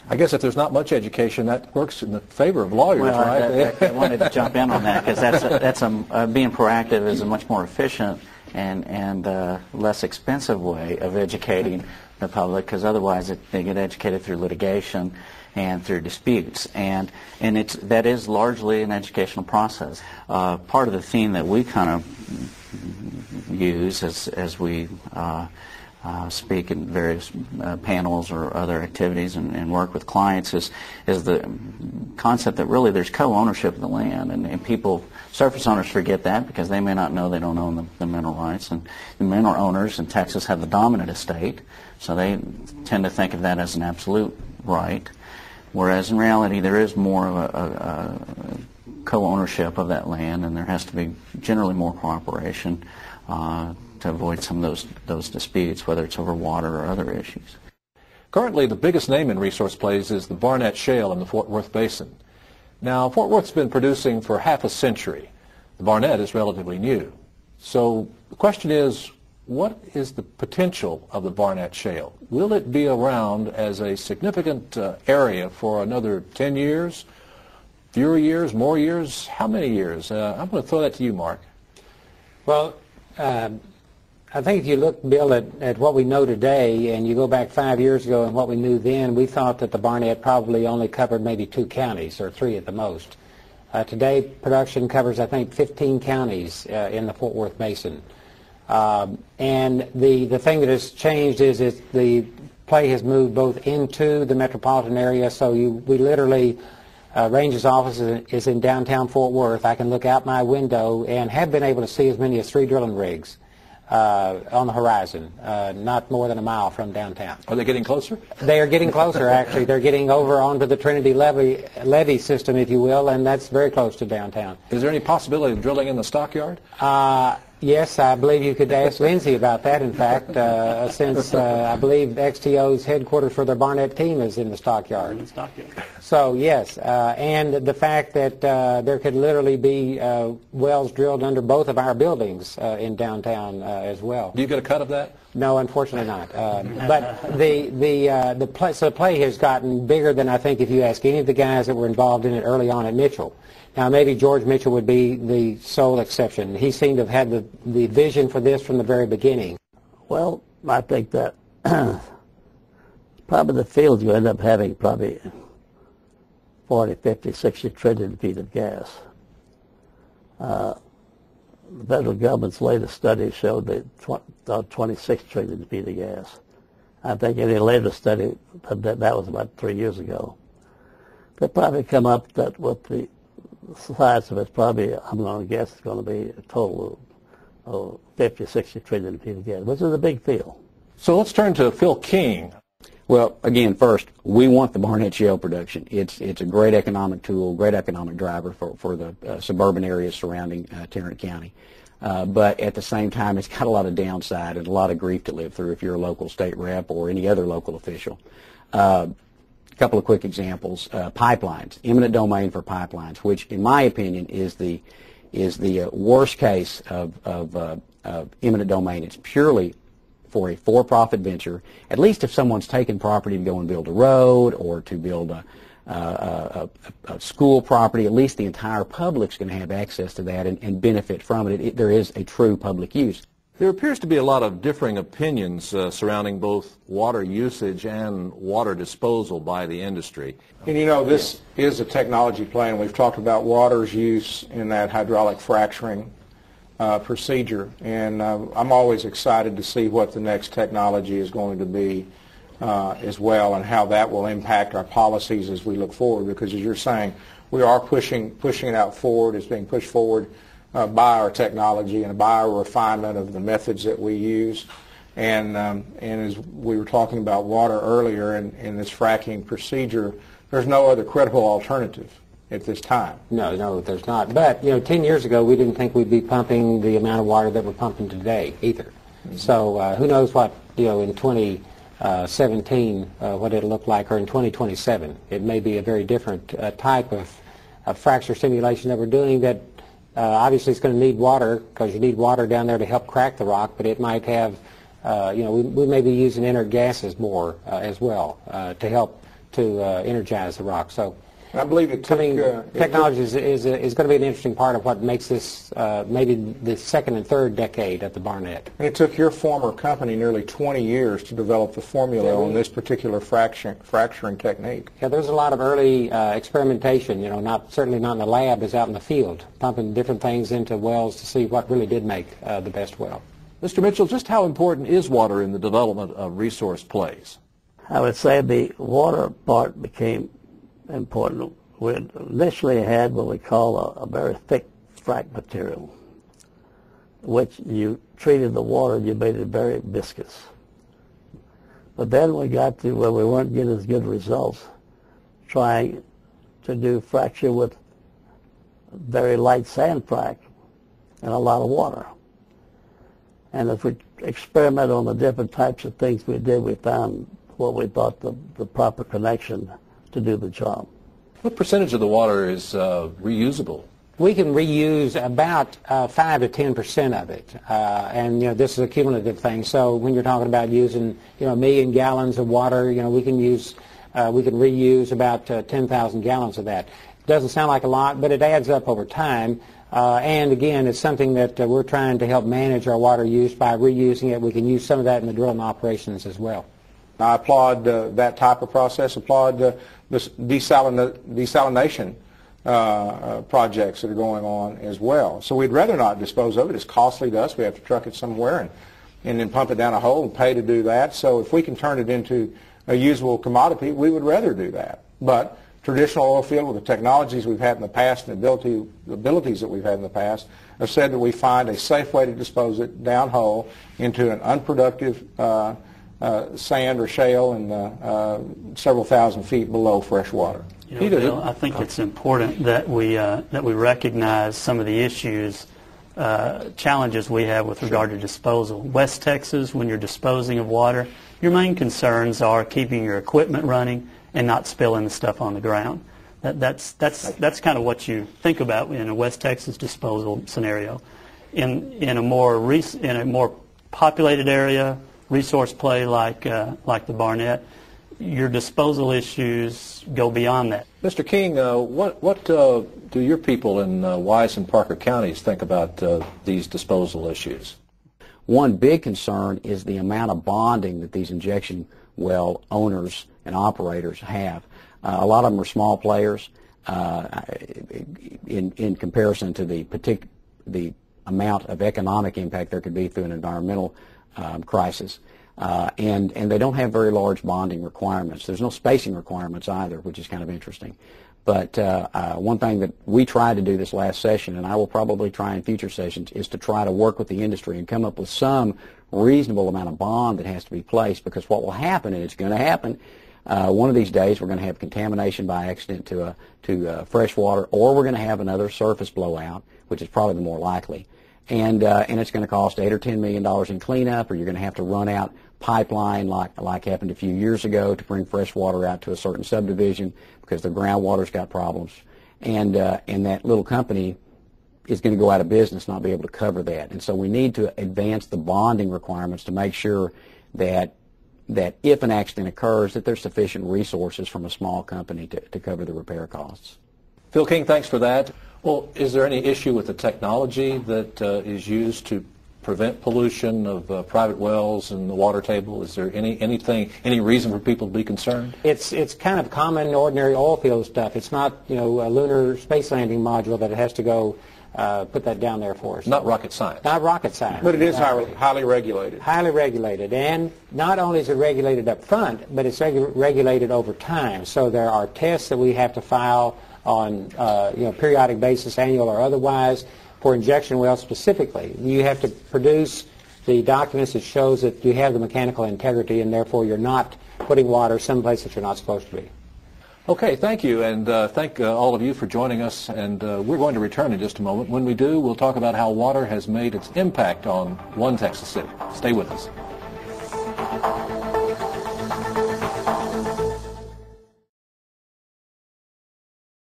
I guess if there's not much education, that works in the favor of lawyers, well, right? I wanted to jump in on that because being proactive is a much more efficient and less expensive way of educating the public, because otherwise they get educated through litigation and through disputes, and that is largely an educational process. Part of the theme that we kind of use as we speak in various panels or other activities and work with clients is the concept that really there's co-ownership of the land, and people, surface owners, forget that because they may not know they don't own the mineral rights, and the mineral owners in Texas have the dominant estate, so they tend to think of that as an absolute right, whereas in reality there is more of a co-ownership of that land, and there has to be generally more cooperation to avoid some of those disputes, whether it's over water or other issues. Currently, the biggest name in resource plays is the Barnett Shale in the Fort Worth Basin. Now, Fort Worth's been producing for half a century. The Barnett is relatively new. So the question is, what is the potential of the Barnett Shale? Will it be around as a significant area for another 10 years, fewer years, more years? How many years? I'm going to throw that to you, Mark. Well, I think if you look, Bill, at what we know today, and you go back 5 years ago and what we knew then, we thought that the Barnett probably only covered maybe 2 counties, or 3 at the most. Today, production covers, I think, 15 counties in the Fort Worth Basin. And the thing that has changed is the play has moved both into the metropolitan area, so we literally, Range's office is in downtown Fort Worth. I can look out my window and have been able to see as many as 3 drilling rigs on the horizon, not more than a mile from downtown. Are they getting closer? They are getting closer, actually. They're getting over onto the Trinity levee system, if you will, and that's very close to downtown. Is there any possibility of drilling in the stockyard? Yes, I believe you could ask Lindsey about that, in fact, since I believe XTO's headquarters for their Barnett team is in the stockyard. So, yes, and the fact that there could literally be wells drilled under both of our buildings in downtown as well. Do you get a cut of that? No, unfortunately not. But the play has gotten bigger than I think if you ask any of the guys that were involved in it early on at Mitchell. Now, maybe George Mitchell would be the sole exception. He seemed to have had the vision for this from the very beginning. Well, I think that probably the field you end up having probably 40, 50, 60 trillion feet of gas. The federal government's latest study showed that 26 trillion feet of gas. I think in a later study, that was about 3 years ago, they probably come up that with the size of it, probably, I'm going to guess it's going to be a total of 50, 60 trillion feet of gas, which is a big field. So let's turn to Phil King. Well, again, first, we want the Barnett Shale production. It's a great economic tool, great economic driver for the suburban areas surrounding Tarrant County. But at the same time, it's got a lot of downside and a lot of grief to live through if you're a local state rep or any other local official. A couple of quick examples: pipelines, eminent domain for pipelines, which, in my opinion, is the worst case of eminent domain. It's purely for a for-profit venture. At least if someone's taken property to go and build a road or to build a school property, at least the entire public's going to have access to that and benefit from it. There is a true public use. There appears to be a lot of differing opinions surrounding both water usage and water disposal by the industry. And you know, this is a technology play, and we've talked about water's use in that hydraulic fracturing procedure. And I'm always excited to see what the next technology is going to be as well, and how that will impact our policies as we look forward. Because as you're saying, we are pushing it out forward. It's being pushed forward by our technology and by our refinement of the methods that we use. And as we were talking about water earlier in this fracking procedure, there's no other credible alternative at this time. No, there's not. But, 10 years ago, we didn't think we'd be pumping the amount of water that we're pumping today either. Mm-hmm. So who knows what, in 2017, what it'll look like, or in 2027. It may be a very different type of fracture simulation that we're doing that obviously it's going to need water, because you need water down there to help crack the rock, but it might have, we may be using inert gases more as well to help to energize the rock. So I believe it took... technology is going to be an interesting part of what makes this maybe the second and third decade at the Barnett. And it took your former company nearly 20 years to develop the formula on this particular fracturing technique. Yeah, there's a lot of early experimentation, certainly not in the lab, but out in the field, pumping different things into wells to see what really did make the best well. Mr. Mitchell, just how important is water in the development of resource plays? I would say the water part became important. We initially had what we call a very thick frac material, which you treated the water, you made it very viscous. But then we got to where we weren't getting as good results trying to do fracture with very light sand frac and a lot of water. And as we experimented on the different types of things we did, we found what we thought the proper connection to do the job. What percentage of the water is reusable? We can reuse about 5 to 10% of it, and this is a cumulative thing. So when you're talking about using 1 million gallons of water, we can reuse about 10,000 gallons of that. It doesn't sound like a lot, but it adds up over time. And again, it's something that we're trying to help manage our water use by reusing it. We can use some of that in the drilling operations as well. I applaud that type of process, applaud the desalination projects that are going on as well. So we'd rather not dispose of it. It's costly to us. We have to truck it somewhere and then pump it down a hole and pay to do that. So if we can turn it into a usable commodity, we would rather do that. But traditional oil field, with the technologies we've had in the past and the abilities that we've had in the past, have said that we find a safe way to dispose it down hole into an unproductive sand or shale and several thousand feet below fresh water. Bill, I think it's important that we recognize some of the issues, challenges we have with regard to disposal. West Texas, when you're disposing of water, your main concerns are keeping your equipment running and not spilling the stuff on the ground. That's kind of what you think about in a West Texas disposal scenario. In a more populated area, resource play like the Barnett, your disposal issues go beyond that. Mr. King, what do your people in Wise and Parker counties think about these disposal issues? One big concern is the amount of bonding that these injection well owners and operators have. A lot of them are small players in comparison to the amount of economic impact there could be through an environmental crisis. And they don't have very large bonding requirements. There's no spacing requirements either, which is kind of interesting. But one thing that we tried to do this last session, and I will probably try in future sessions, is to try to work with the industry and come up with some reasonable amount of bond that has to be placed, because what will happen, and it's going to happen, one of these days we're going to have contamination by accident to fresh water, or we're going to have another surface blowout, which is probably the more likely. And it's going to cost $8 or $10 million in cleanup, or you're going to have to run out pipeline like happened a few years ago to bring fresh water out to a certain subdivision because the groundwater's got problems. And that little company is going to go out of business, not be able to cover that. And so we need to advance the bonding requirements to make sure that if an accident occurs, that there's sufficient resources from a small company to cover the repair costs. Phil King, thanks for that. Well, is there any issue with the technology that is used to prevent pollution of private wells and the water table? Is there any reason for people to be concerned? It's kind of common, ordinary oil field stuff. It's not, a lunar space landing module that has to go put that down there for us. Not rocket science. Not rocket science. But it is highly regulated. Highly regulated. And not only is it regulated up front, but it's regulated over time. So there are tests that we have to file on periodic basis, annual or otherwise, for injection wells specifically. You have to produce the documents that shows that you have the mechanical integrity, and therefore you're not putting water someplace that you're not supposed to be. Okay, thank you, and thank all of you for joining us, and we're going to return in just a moment. When we do, we'll talk about how water has made its impact on one Texas city. Stay with us.